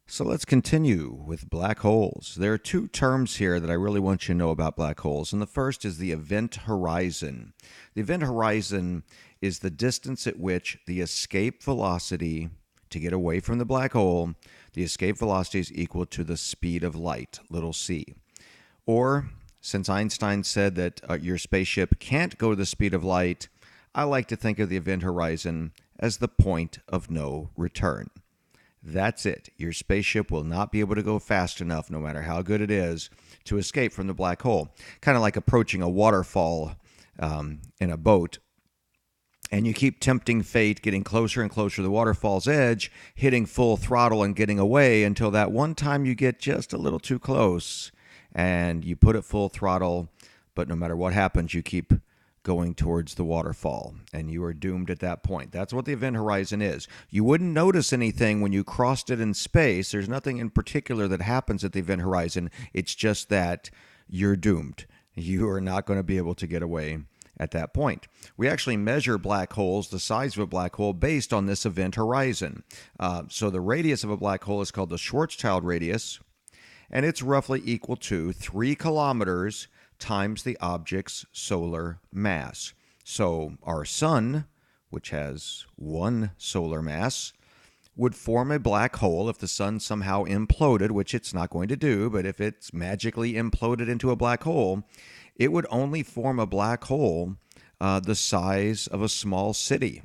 So let's continue with black holes. There are two terms here that I really want you to know about black holes. And the first is the event horizon. The event horizon is the distance at which the escape velocity to get away from the black hole, the escape velocity is equal to the speed of light, little c. Or, since Einstein said that your spaceship can't go the speed of light, I like to think of the event horizon as the point of no return. That's it. Your spaceship will not be able to go fast enough, no matter how good it is, to escape from the black hole. Kind of like approaching a waterfall in a boat. And you keep tempting fate, getting closer and closer to the waterfall's edge, hitting full throttle and getting away until that one time you get just a little too close and you put it full throttle. But no matter what happens, you keep going towards the waterfall, and you are doomed at that point. That's what the event horizon is. You wouldn't notice anything when you crossed it in space. There's nothing in particular that happens at the event horizon. It's just that you're doomed. You are not going to be able to get away at that point. We actually measure black holes, the size of a black hole, based on this event horizon. So the radius of a black hole is called the Schwarzschild radius, and it's roughly equal to 3 kilometers times the object's solar mass. So our sun, which has 1 solar mass, would form a black hole if the sun somehow imploded, which it's not going to do, but if it's magically imploded into a black hole, it would only form a black hole the size of a small city.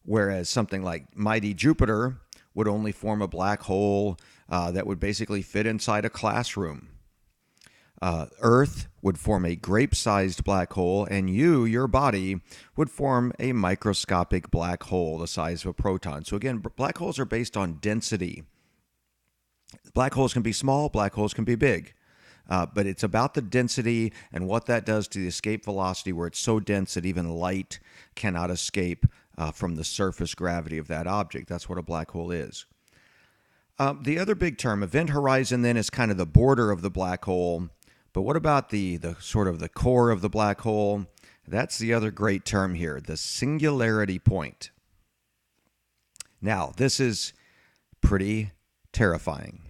Whereas something like mighty Jupiter would only form a black hole that would basically fit inside a classroom. Earth would form a grape-sized black hole, and your body, would form a microscopic black hole the size of a proton. So again, black holes are based on density. Black holes can be small, black holes can be big. But it's about the density and what that does to the escape velocity, where it's so dense that even light cannot escape from the surface gravity of that object. That's what a black hole is. The other big term, event horizon, then, is kind of the border of the black hole. But what about the sort of the core of the black hole? That's the other great term here, the singularity point. Now, this is pretty terrifying.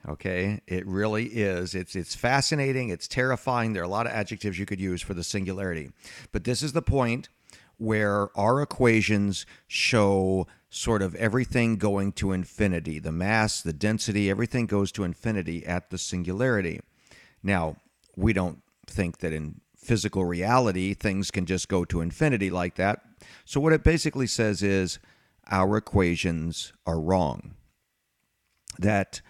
Okay, it really is. It's fascinating. It's terrifying. There are a lot of adjectives you could use for the singularity. But this is the point where our equations show sort of everything going to infinity. The mass, the density, everything goes to infinity at the singularity. Now, we don't think that in physical reality things can just go to infinity like that. So what it basically says is our equations are wrong. That,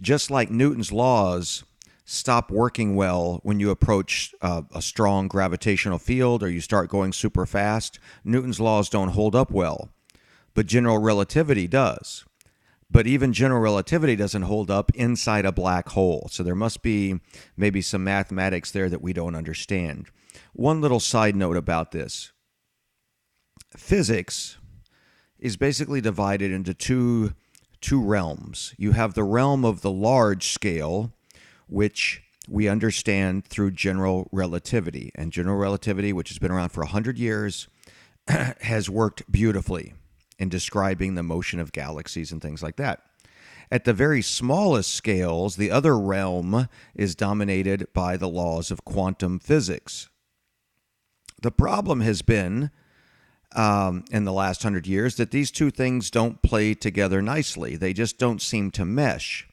just like Newton's laws stop working well when you approach a strong gravitational field or you start going super fast, Newton's laws don't hold up well. But general relativity does. But even general relativity doesn't hold up inside a black hole. So there must be maybe some mathematics there that we don't understand. One little side note about this. Physics is basically divided into two realms. You have the realm of the large scale, which we understand through general relativity. And general relativity, which has been around for 100 years, has worked beautifully in describing the motion of galaxies and things like that. At the very smallest scales, the other realm is dominated by the laws of quantum physics. The problem has been, in the last 100 years, that these two things don't play together nicely. They just don't seem to mesh.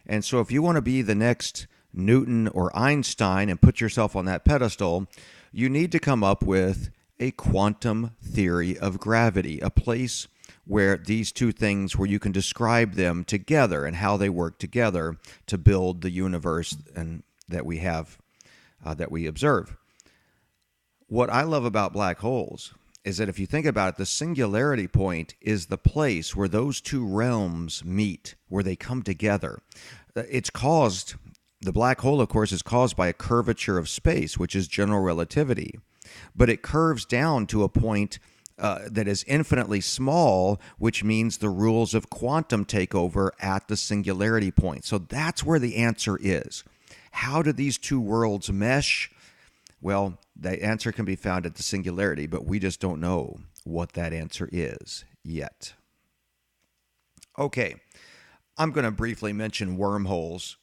And so if you want to be the next Newton or Einstein and put yourself on that pedestal, you need to come up with a quantum theory of gravity, a place where these two things, where you can describe them together and how they work together to build the universe and that we have, that we observe. What I love about black holes is that if you think about it, the singularity point is the place where those two realms meet, where they come together. The black hole, of course, is caused by a curvature of space, which is general relativity. But it curves down to a point that is infinitely small, which means the rules of quantum take over at the singularity point. So that's where the answer is. How do these two worlds mesh? Well, the answer can be found at the singularity, but we just don't know what that answer is. yet. Okay, I'm going to briefly mention wormholes.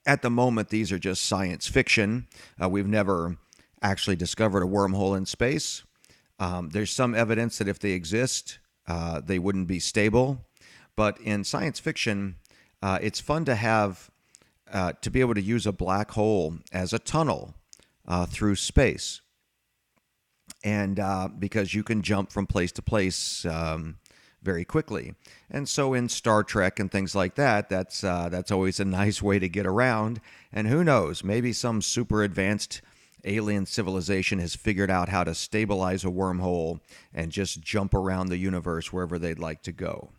At the moment, these are just science fiction. We've never actually discovered a wormhole in space. There's some evidence that if they exist, they wouldn't be stable. But in science fiction, it's fun to have to be able to use a black hole as a tunnel through space. And because you can jump from place to place very quickly. And so in Star Trek and things like that, that's always a nice way to get around. And who knows, maybe some super advanced alien civilization has figured out how to stabilize a wormhole and just jump around the universe wherever they'd like to go.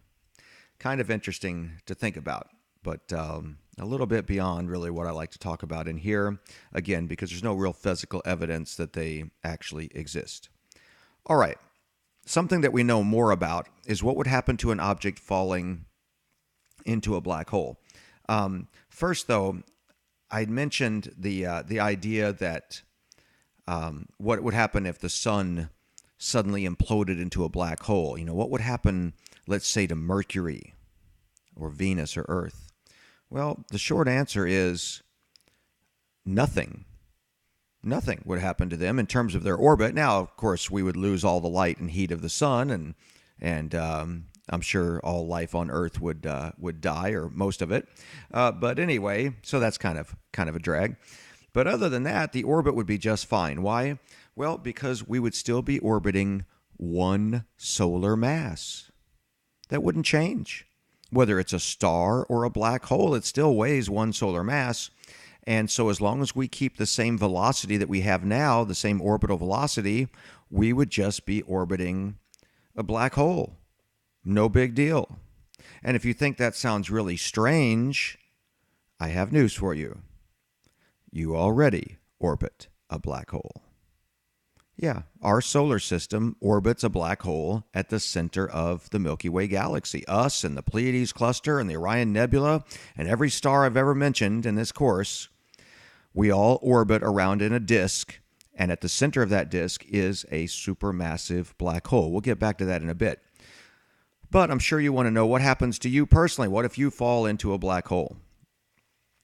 Kind of interesting to think about, but a little bit beyond really what I like to talk about in here, again, because there's no real physical evidence that they actually exist. All right. Something that we know more about is what would happen to an object falling into a black hole. First, though, I'd mentioned the idea that what would happen if the sun suddenly imploded into a black hole. You know, what would happen, let's say, to Mercury or Venus or Earth? Well, the short answer is nothing. Nothing would happen to them in terms of their orbit. Now, of course, we would lose all the light and heat of the sun, and I'm sure all life on Earth would die, or most of it. But anyway, so that's kind of a drag. But other than that, the orbit would be just fine. Why? Well, because we would still be orbiting one solar mass. That wouldn't change. Whether it's a star or a black hole, it still weighs one solar mass. And so as long as we keep the same velocity that we have now, the same orbital velocity, we would just be orbiting a black hole. No big deal. And if you think that sounds really strange, I have news for you. You already orbit a black hole. Yeah, our solar system orbits a black hole at the center of the Milky Way galaxy. Us and the Pleiades cluster and the Orion Nebula and every star I've ever mentioned in this course, we all orbit around in a disk, and at the center of that disk is a supermassive black hole. We'll get back to that in a bit. But I'm sure you want to know what happens to you personally. What if you fall into a black hole?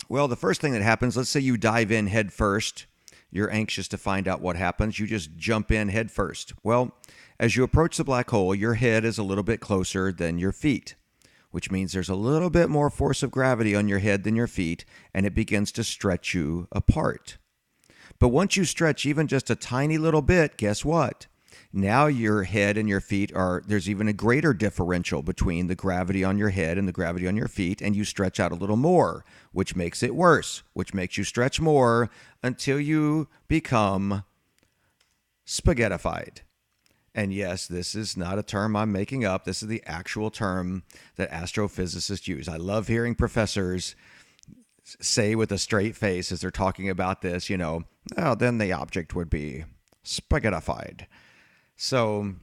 Well, the first thing that happens, let's say you dive in head first. You're anxious to find out what happens. You just jump in head first. Well, as you approach the black hole, your head is a little bit closer than your feet, which means there's a little bit more force of gravity on your head than your feet, and it begins to stretch you apart. But once you stretch even just a tiny little bit, guess what? Now your head and your feet there's even a greater differential between the gravity on your head and the gravity on your feet, and you stretch out a little more, which makes it worse, which makes you stretch more until you become spaghettified. And yes, this is not a term I'm making up. This is the actual term that astrophysicists use. I love hearing professors say with a straight face as they're talking about this, then the object would be spaghettified. So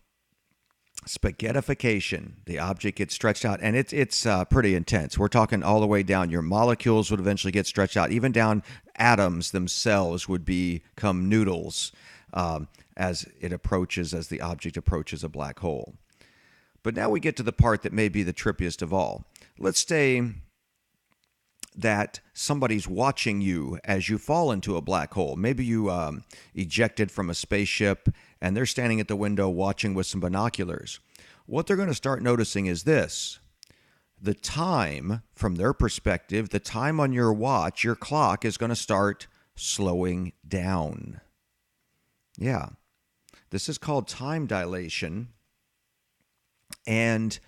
spaghettification, the object gets stretched out, and it's pretty intense. We're talking all the way down. Your molecules would eventually get stretched out. Even down atoms themselves would become noodles as the object approaches a black hole. But now we get to the part that may be the trippiest of all. Let's say that somebody's watching you as you fall into a black hole. Maybe you ejected from a spaceship and they're standing at the window watching with some binoculars. What they're going to start noticing is this. The time, from their perspective, the time on your watch, your clock, is going to start slowing down. Yeah. This is called time dilation. And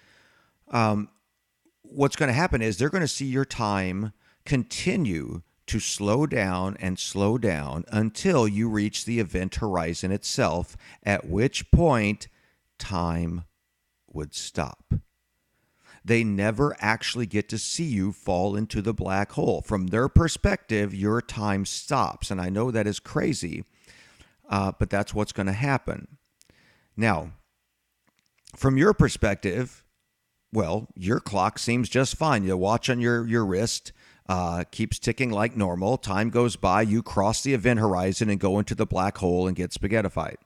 what's going to happen is they're going to see your time continue to slow down until you reach the event horizon itself, at which point time would stop. They never actually get to see you fall into the black hole. From their perspective, your time stops. And I know that is crazy, but that's what's going to happen. Now, from your perspective, well, your clock seems just fine. The watch on your wrist keeps ticking like normal. Time goes by, you cross the event horizon and go into the black hole and get spaghettified.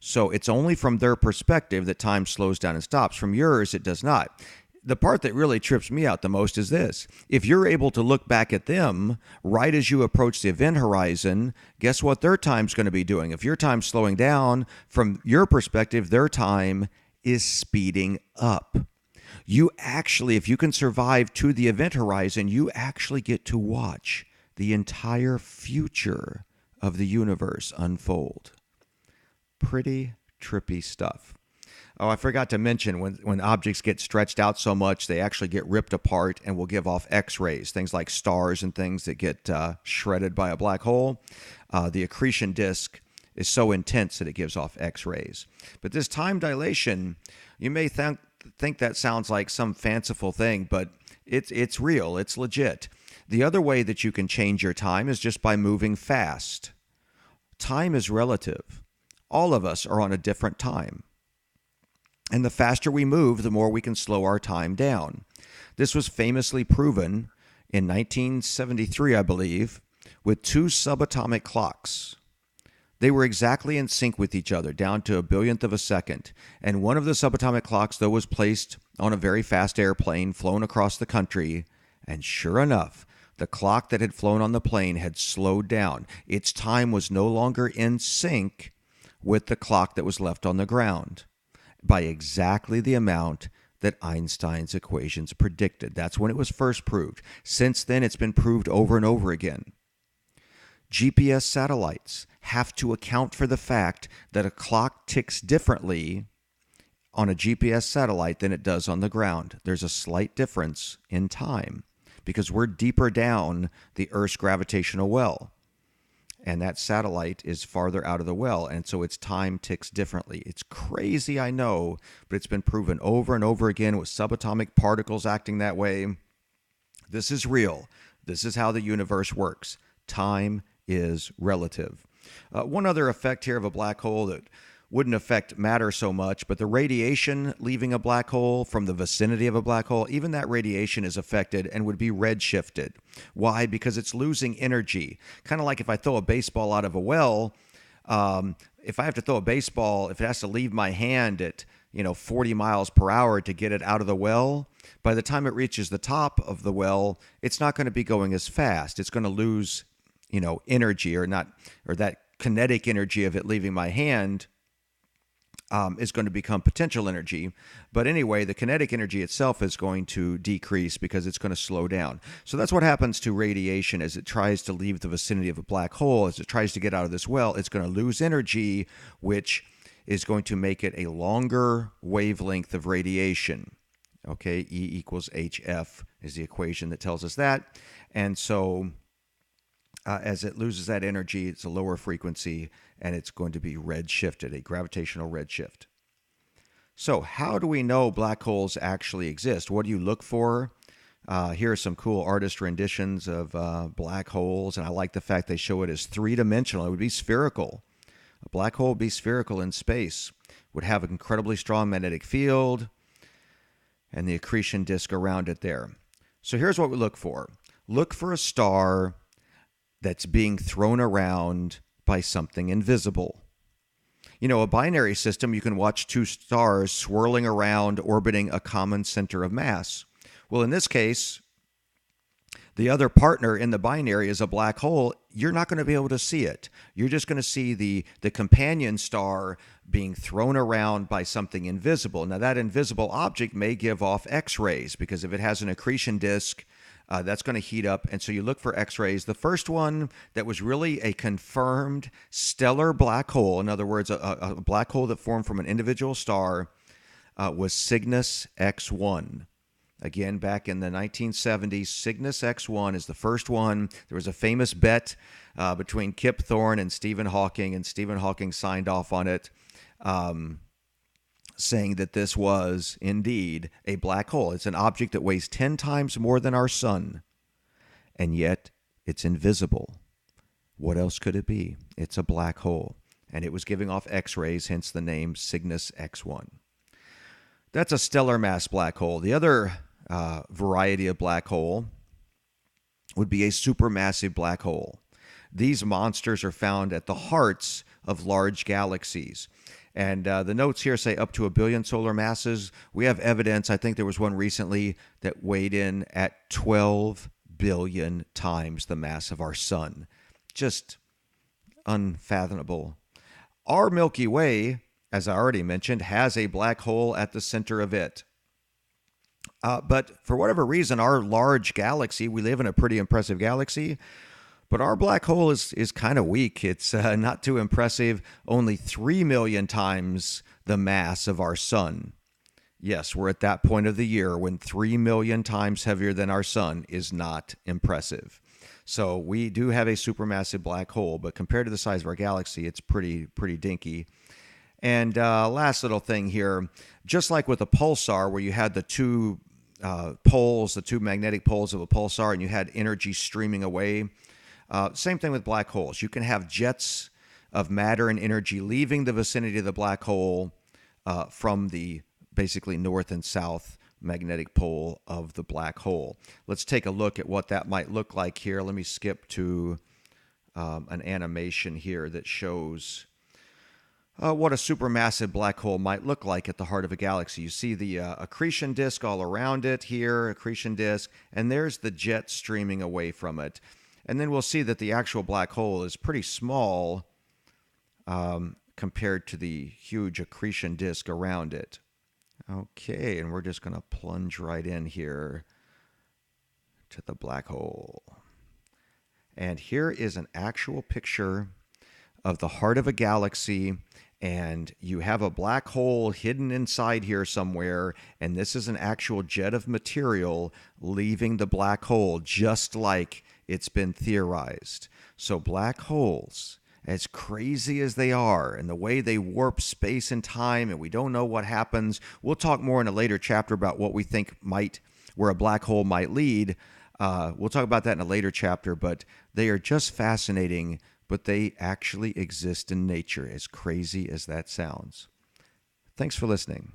So it's only from their perspective that time slows down and stops. From yours, it does not. The part that really trips me out the most is this. If you're able to look back at them right as you approach the event horizon, guess what their time's going to be doing? If your time's slowing down, from your perspective, their time is speeding up. You actually, if you can survive to the event horizon, you actually get to watch the entire future of the universe unfold. Pretty trippy stuff. Oh, I forgot to mention, when objects get stretched out so much, they actually get ripped apart and will give off X-rays, things like stars and things that get shredded by a black hole. The accretion disk is so intense that it gives off X-rays. But this time dilation, you may think that sounds like some fanciful thing, but it's real, it's legit. The other way that you can change your time is just by moving fast. Time is relative. All of us are on a different time. And the faster we move, the more we can slow our time down. This was famously proven in 1973, I believe, with two subatomic clocks. They were exactly in sync with each other, down to a billionth of a second. And one of the subatomic clocks, though, was placed on a very fast airplane flown across the country. And sure enough, the clock that had flown on the plane had slowed down. Its time was no longer in sync with the clock that was left on the ground by exactly the amount that Einstein's equations predicted. That's when it was first proved. Since then, it's been proved over and over again. GPS satellites have to account for the fact that a clock ticks differently on a GPS satellite than it does on the ground. There's a slight difference in time because we're deeper down the Earth's gravitational well. And that satellite is farther out of the well, and so its time ticks differently. It's crazy, I know, but it's been proven over and over again with subatomic particles acting that way. This is real. This is how the universe works. Time is relative. One other effect here of a black hole that wouldn't affect matter so much, but the radiation leaving a black hole from the vicinity of a black hole, even that radiation is affected and would be redshifted. Why? Because it's losing energy. Kind of like if I throw a baseball out of a well, if I have to throw a baseball, if it has to leave my hand at 40 miles per hour to get it out of the well, by the time it reaches the top of the well, it's not going to be going as fast. It's going to lose, energy or that kinetic energy of it leaving my hand. Is going to become potential energy. But anyway, the kinetic energy itself is going to decrease because it's going to slow down. So that's what happens to radiation as it tries to leave the vicinity of a black hole. As it tries to get out of this well, it's going to lose energy, which is going to make it a longer wavelength of radiation. Okay, E equals HF is the equation that tells us that. And so as it loses that energy, it's a lower frequency, and it's going to be redshifted, a gravitational redshift. So how do we know black holes actually exist? What do you look for? Here are some cool artist renditions of black holes, and I like the fact they show it as three-dimensional. It would be spherical. A black hole would be spherical in space, would have an incredibly strong magnetic field, and the accretion disk around it there. So here's what we look for. Look for a star that's being thrown around by something invisible. A binary system, you can watch two stars swirling around, orbiting a common center of mass. Well, in this case, the other partner in the binary is a black hole. You're not going to be able to see it. You're just going to see the companion star being thrown around by something invisible. Now, that invisible object may give off X-rays because if it has an accretion disk, that's going to heat up, and so you look for X-rays. The first one that was really a confirmed stellar black hole, in other words, a black hole that formed from an individual star, was Cygnus X1. Again, back in the 1970s, Cygnus X1 is the first one. There was a famous bet between Kip Thorne and Stephen Hawking signed off on it, saying that this was indeed a black hole. It's an object that weighs 10 times more than our sun, and yet it's invisible. What else could it be? It's a black hole, and it was giving off X-rays, hence the name Cygnus X1. That's a stellar mass black hole. The other variety of black hole would be a supermassive black hole. These monsters are found at the hearts of large galaxies. And the notes here say up to 1 billion solar masses. We have evidence. I think there was one recently that weighed in at 12 billion times the mass of our sun. Just unfathomable. Our Milky Way, as I already mentioned, has a black hole at the center of it. But for whatever reason, our large galaxy, we live in a pretty impressive galaxy, but our black hole is kind of weak. It's not too impressive, only 3 million times the mass of our sun. Yes, we're at that point of the year when 3 million times heavier than our sun is not impressive. So we do have a supermassive black hole, but compared to the size of our galaxy, it's pretty dinky. And last little thing here, just like with a pulsar where you had the two poles, the two magnetic poles of a pulsar, and you had energy streaming away. Same thing with black holes. You can have jets of matter and energy leaving the vicinity of the black hole from the basically north and south magnetic pole of the black hole. Let's take a look at what that might look like here. Let me skip to an animation here that shows what a supermassive black hole might look like at the heart of a galaxy. You see the accretion disk all around it here, accretion disk, and there's the jet streaming away from it. And then we'll see that the actual black hole is pretty small compared to the huge accretion disk around it. Okay, and we're just going to plunge right in here to the black hole. And here is an actual picture of the heart of a galaxy, and you have a black hole hidden inside here somewhere, and this is an actual jet of material leaving the black hole, just like it's been theorized. So black holes, as crazy as they are, and the way they warp space and time, and we don't know what happens. We'll talk more in a later chapter about what we think where a black hole might lead. We'll talk about that in a later chapter, but they are just fascinating, but they actually exist in nature, as crazy as that sounds. Thanks for listening.